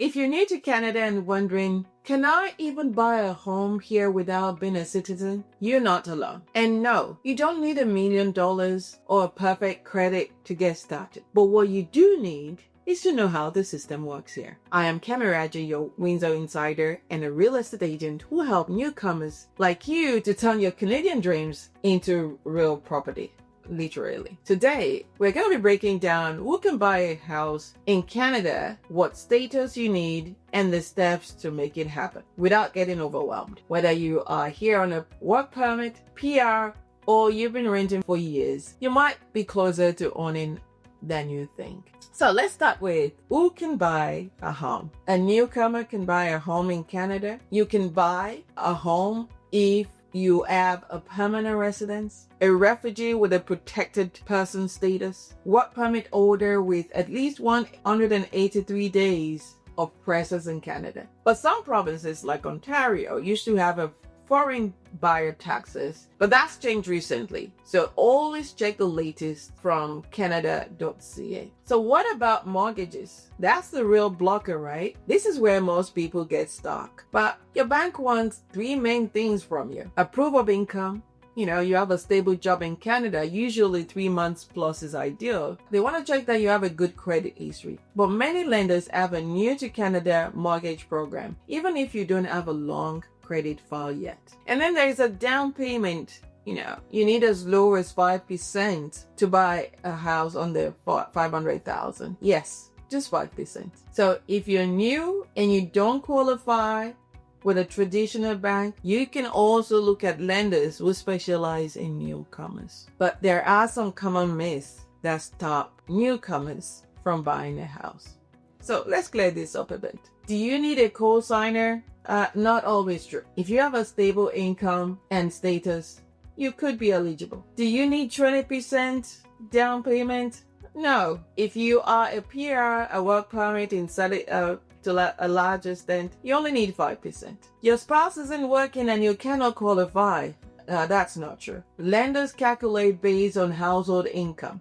If you're new to Canada and wondering, can I even buy a home here without being a citizen? You're not alone. And no, you don't need $1 million or a perfect credit to get started. But what you do need is to know how the system works here. I am Kamiraja, your Windsor insider and a real estate agent who help newcomers like you to turn your Canadian dreams into real property. Literally. Today, we're going to be breaking down who can buy a house in Canada, what status you need, and the steps to make it happen without getting overwhelmed. Whether you are here on a work permit, PR, or you've been renting for years, you might be closer to owning than you think. So let's start with who can buy a home. A newcomer can buy a home in Canada. You can buy a home if you have a permanent residence, a refugee with a protected person status, work permit holder with at least 183 days of presence in Canada. But some provinces like Ontario used to have a foreign buyer taxes, but that's changed recently. So always check the latest from canada.ca. So what about mortgages? That's the real blocker, right? This is where most people get stuck. But your bank wants three main things from you. A proof of income. You have a stable job in Canada, usually 3 months plus is ideal. They want to check that you have a good credit history. But many lenders have a new to Canada mortgage program, even if you don't have a long credit file yet. And then there's a down payment. You need as low as 5% to buy a house under $500,000. Yes, just 5%. So if you're new and you don't qualify with a traditional bank, you can also look at lenders who specialize in newcomers. But there are some common myths that stop newcomers from buying a house. So let's clear this up a bit. Do you need a co-signer? Not always true. If you have a stable income and status, you could be eligible. Do you need 20% down payment? No. If you are a PR, a work permit to a large extent, you only need 5%. Your spouse isn't working and you cannot qualify. That's not true. Lenders calculate based on household income.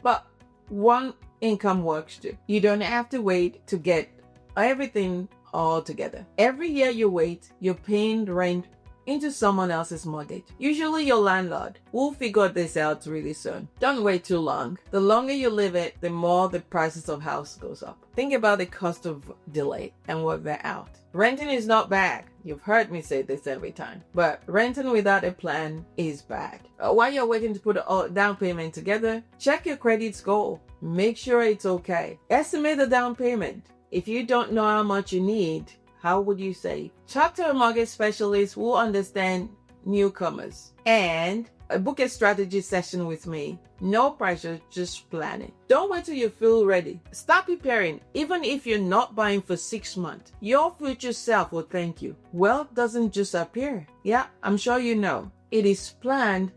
But one income works too. You don't have to wait to get everything all together. Every year you wait, you're paying rent into someone else's mortgage. Usually your landlord will figure this out really soon. Don't wait too long. The longer you leave it, the more the prices of house goes up. Think about the cost of delay and work that out. Renting is not bad. You've heard me say this every time. But renting without a plan is bad. While you're waiting to put a down payment together, check your credit score. Make sure it's okay. Estimate the down payment. If you don't know how much you need, how would you save? Talk to a mortgage specialist who understand newcomers and book a strategy session with me. No pressure, just planning. Don't wait till you feel ready. Start preparing. Even if you're not buying for 6 months, your future self will thank you. Wealth doesn't just appear. Yeah, I'm sure you know. It is planned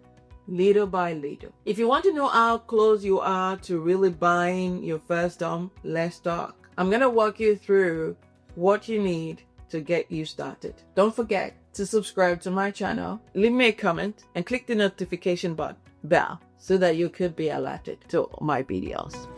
little by little. If you want to know how close you are to really buying your first home, let's talk. I'm going to walk you through what you need to get you started. Don't forget to subscribe to my channel, leave me a comment, and click the notification bell so that you could be alerted to my videos.